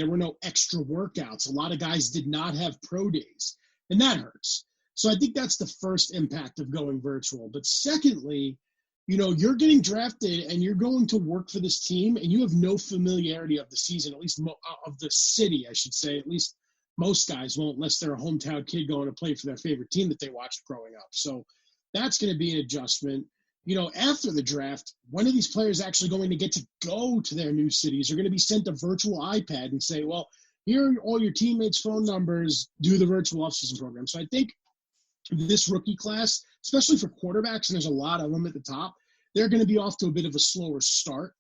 There were no extra workouts. A lot of guys did not have pro days, and that hurts. So I think that's the first impact of going virtual. But secondly, you're getting drafted and you're going to work for this team and you have no familiarity of the season, at least of the city, I should say. At least most guys won't, unless they're a hometown kid going to play for their favorite team that they watched growing up. So that's going to be an adjustment. After the draft, when are these players actually going to get to go to their new cities? They're going to be sent a virtual iPad and say, well, here are all your teammates' phone numbers, do the virtual offseason program. So I think this rookie class, especially for quarterbacks, and there's a lot of them at the top, they're going to be off to a bit of a slower start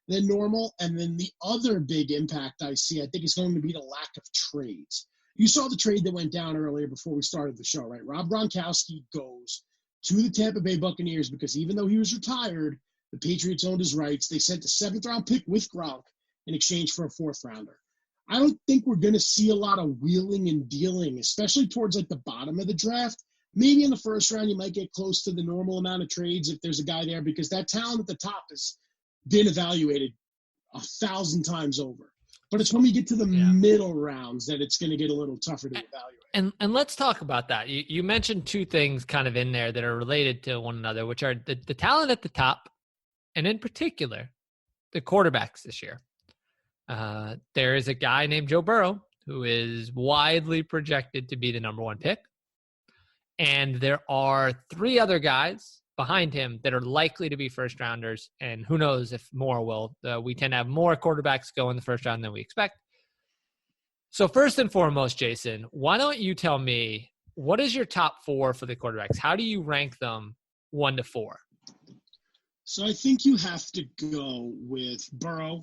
than normal. And then the other big impact I see, I think, is going to be the lack of trades. You saw the trade that went down earlier before we started the show, right? Rob Gronkowski goes to the Tampa Bay Buccaneers because even though he was retired, the Patriots owned his rights. They sent a 7th-round pick with Gronk in exchange for a 4th-rounder. I don't think we're going to see a lot of wheeling and dealing, especially towards like the bottom of the draft. Maybe in the first round, you might get close to the normal amount of trades if there's a guy there because that talent at the top has been evaluated 1,000 times over. But it's when we get to the middle rounds that it's going to get a little tougher to evaluate. And let's talk about that. You mentioned two things kind of in there that are related to one another, which are the talent at the top, and in particular, the quarterbacks this year. There is a guy named Joe Burrow who is widely projected to be the number 1 pick. And there are 3 other guys behind him that are likely to be first rounders. And who knows if more will. We tend to have more quarterbacks go in the first round than we expect. So first and foremost, Jason, why don't you tell me, what is your top 4 for the quarterbacks? How do you rank them 1 to 4? So I think you have to go with Burrow,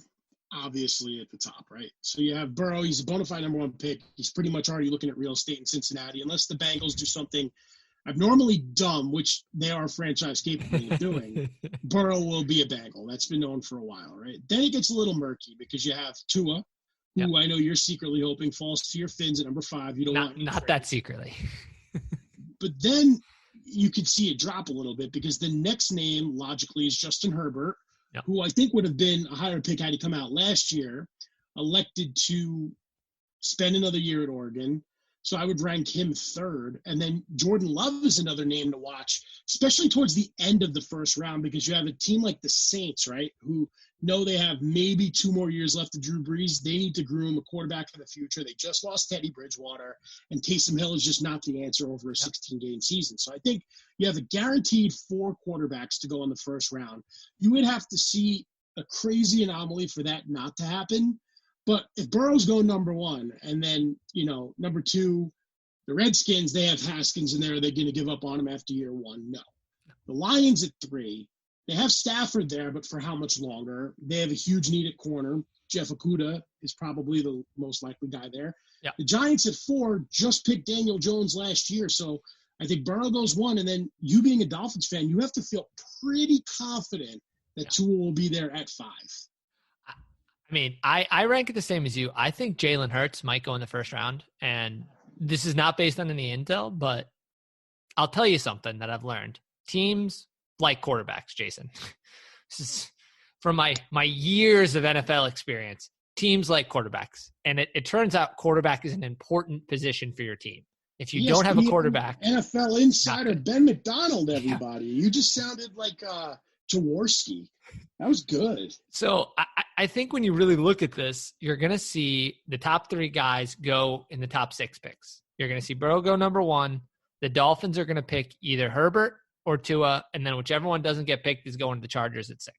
obviously, at the top, right? So you have Burrow. He's a bona fide number 1 pick. He's pretty much already looking at real estate in Cincinnati, unless the Bengals do something abnormally dumb, which they are franchise capable of doing. Burrow will be a Bengal. That's been known for a while, right? Then it gets a little murky because you have Tua, who I know you're secretly hoping falls to your fins at number 5. You don't want not that secretly. But then you could see it drop a little bit because the next name, logically, is Justin Herbert, who I think would have been a higher pick had he come out last year, elected to spend another year at Oregon. So I would rank him 3rd. And then Jordan Love is another name to watch, especially towards the end of the first round, because you have a team like the Saints, right, who know they have maybe 2 more years left of Drew Brees. They need to groom a quarterback for the future. They just lost Teddy Bridgewater, and Taysom Hill is just not the answer over a 16-game season. So I think you have a guaranteed 4 quarterbacks to go in the first round. You would have to see a crazy anomaly for that not to happen. But if Burrow's going number 1, and then, number 2, the Redskins, they have Haskins in there. Are they going to give up on him after year 1? No. The Lions at 3, they have Stafford there, but for how much longer? They have a huge need at corner. Jeff Okudah is probably the most likely guy there. Yeah. The Giants at 4 just picked Daniel Jones last year. So I think Burrow goes 1, and then you being a Dolphins fan, you have to feel pretty confident that Tua will be there at 5. I mean, I rank it the same as you. I think Jalen Hurts might go in the first round, and this is not based on any intel, but I'll tell you something that I've learned. Teams like quarterbacks, Jason. This is from my years of NFL experience. Teams like quarterbacks, and it turns out quarterback is an important position for your team. If you don't have a quarterback. NFL insider Ben McDonald, everybody. Yeah. You just sounded like Jaworski. That was good. So I think when you really look at this, you're going to see the top 3 guys go in the top 6 picks. You're going to see Burrow go number 1. The Dolphins are going to pick either Herbert or Tua, and then whichever one doesn't get picked is going to the Chargers at 6.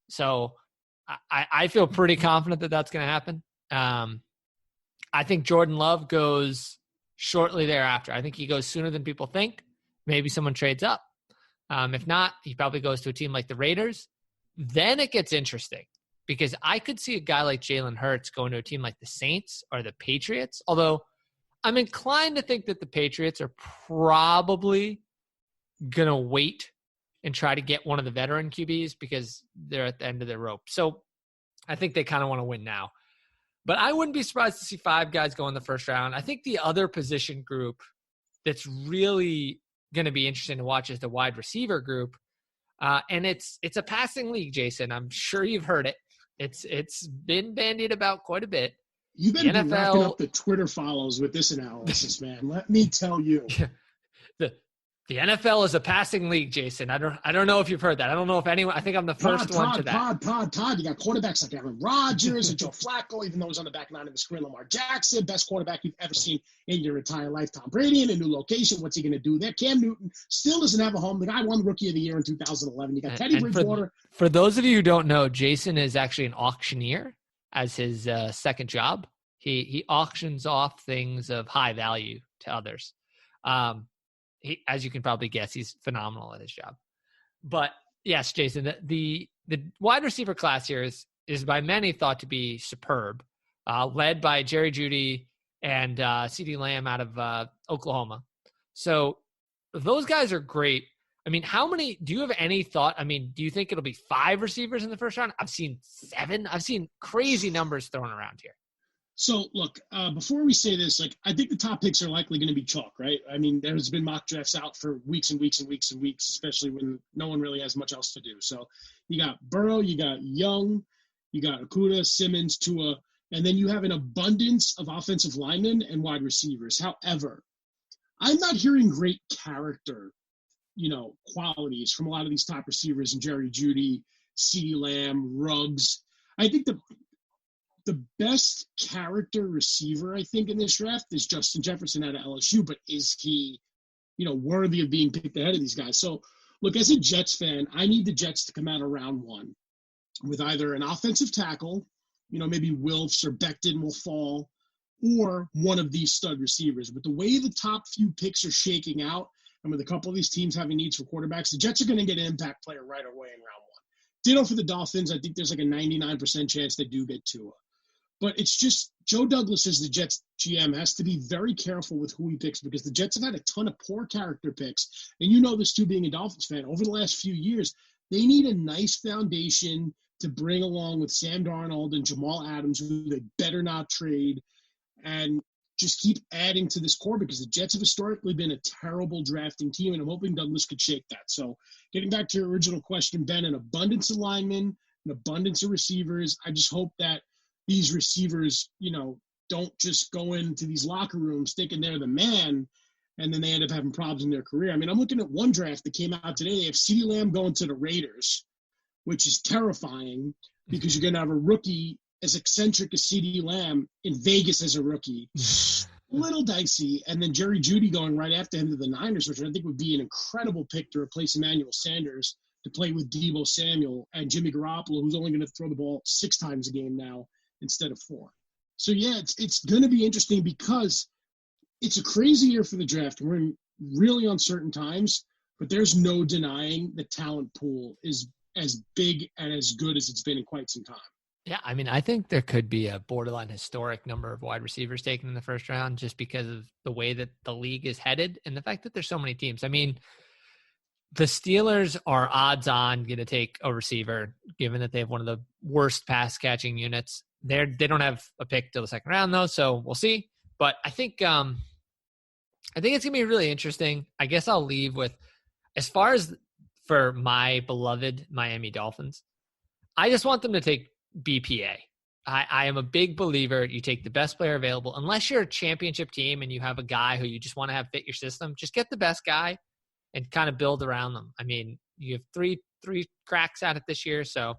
So I feel pretty confident that that's going to happen. I think Jordan Love goes shortly thereafter. I think he goes sooner than people think. Maybe someone trades up. If not, he probably goes to a team like the Raiders. Then it gets interesting because I could see a guy like Jalen Hurts going to a team like the Saints or the Patriots, although I'm inclined to think that the Patriots are probably going to wait and try to get one of the veteran QBs because they're at the end of their rope. So I think they kind of want to win now. But I wouldn't be surprised to see 5 guys go in the first round. I think the other position group that's really going to be interesting to watch is the wide receiver group. And it's a passing league, Jason. I'm sure you've heard it. It's been bandied about quite a bit. You better The be racking NFL up the Twitter follows with this analysis, man. Let me tell you. the NFL is a passing league, Jason. I don't know if you've heard that. I don't know if anyone. I think I'm the first one to that. Todd. You got quarterbacks like Aaron Rodgers and Joe Flacco, even though he's on the back nine of the screen. Lamar Jackson, best quarterback you've ever seen in your entire life. Tom Brady in a new location. What's he going to do there? Cam Newton still doesn't have a home. The guy won Rookie of the Year in 2011. You got Teddy Bridgewater. For those of you who don't know, Jason is actually an auctioneer as his second job. He auctions off things of high value to others. As you can probably guess, he's phenomenal at his job. But yes, Jason, the wide receiver class here is by many thought to be superb, led by Jerry Jeudy and CeeDee Lamb out of Oklahoma. So those guys are great. I mean, do you have any thought? I mean, do you think it'll be 5 receivers in the first round? I've seen 7. I've seen crazy numbers thrown around here. So, look, before we say this, I think the top picks are likely going to be chalk, right? I mean, there's been mock drafts out for weeks and weeks and weeks and weeks, especially when no one really has much else to do. So you got Burrow, you got Young, you got Okudah, Simmons, Tua, and then you have an abundance of offensive linemen and wide receivers. However, I'm not hearing great character, qualities from a lot of these top receivers and Jerry Jeudy, CeeDee Lamb, Ruggs. I think the best character receiver, I think, in this draft is Justin Jefferson out of LSU, but is he, worthy of being picked ahead of these guys? So, look, as a Jets fan, I need the Jets to come out of round 1 with either an offensive tackle, maybe Wilfs or Becton will fall, or one of these stud receivers. But the way the top few picks are shaking out, and with a couple of these teams having needs for quarterbacks, the Jets are going to get an impact player right away in round 1. Ditto for the Dolphins. I think there's a 99% chance they do get Tua. But it's just Joe Douglas as the Jets GM has to be very careful with who he picks because the Jets have had a ton of poor character picks. And this too, being a Dolphins fan, over the last few years, they need a nice foundation to bring along with Sam Darnold and Jamal Adams, who they better not trade, and just keep adding to this core because the Jets have historically been a terrible drafting team, and I'm hoping Douglas could shake that. So getting back to your original question, Ben, an abundance of linemen, an abundance of receivers. I just hope that these receivers, don't just go into these locker rooms thinking they're the man, and then they end up having problems in their career. I mean, I'm looking at one draft that came out today. They have CeeDee Lamb going to the Raiders, which is terrifying because you're going to have a rookie as eccentric as CeeDee Lamb in Vegas as a rookie. A little dicey. And then Jerry Jeudy going right after him to the Niners, which I think would be an incredible pick to replace Emmanuel Sanders to play with Deebo Samuel and Jimmy Garoppolo, who's only going to throw the ball 6 times a game now instead of 4. So, yeah, it's going to be interesting because it's a crazy year for the draft. We're in really uncertain times, but there's no denying the talent pool is as big and as good as it's been in quite some time. Yeah, I mean, I think there could be a borderline historic number of wide receivers taken in the first round just because of the way that the league is headed and the fact that there's so many teams. I mean, the Steelers are odds on going to take a receiver, given that they have one of the worst pass catching units. They don't have a pick till the second round though, so we'll see. But I think it's gonna be really interesting. I guess I'll leave with, as far as for my beloved Miami Dolphins, I just want them to take BPA. I am a big believer you take the best player available. Unless you're a championship team and you have a guy who you just want to have fit your system, just get the best guy and kind of build around them. I mean, you have three cracks at it this year, so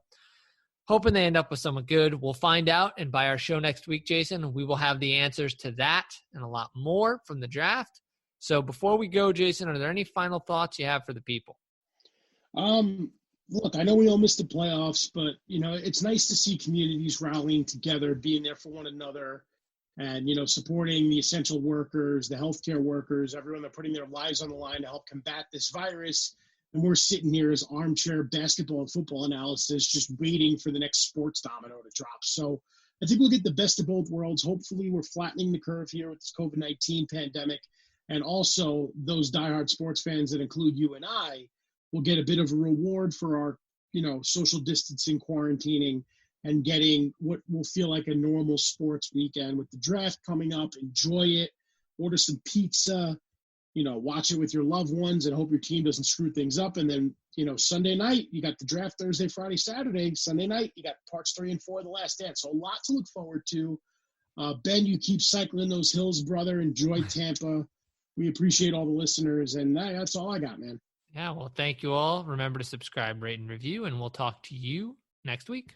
hoping they end up with someone good. We'll find out, and by our show next week, Jason, we will have the answers to that and a lot more from the draft. So before we go, Jason, are there any final thoughts you have for the people? Look, I know we all missed the playoffs, but, it's nice to see communities rallying together, being there for one another, and, supporting the essential workers, the healthcare workers, everyone that are putting their lives on the line to help combat this virus. And we're sitting here as armchair basketball and football analysis, just waiting for the next sports domino to drop. So I think we'll get the best of both worlds. Hopefully we're flattening the curve here with this COVID-19 pandemic. And also those diehard sports fans that include you and I will get a bit of a reward for our, social distancing, quarantining, and getting what will feel like a normal sports weekend with the draft coming up. Enjoy it. Order some pizza. Watch it with your loved ones and hope your team doesn't screw things up. And then, Sunday night, you got the draft Thursday, Friday, Saturday. Sunday night, you got parts 3 and 4 of The Last Dance. So a lot to look forward to. Ben, you keep cycling those hills, brother. Enjoy Tampa. We appreciate all the listeners, and that's all I got, man. Yeah, well, thank you all. Remember to subscribe, rate, and review, and we'll talk to you next week.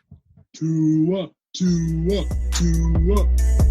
Tua, Tua, Tua.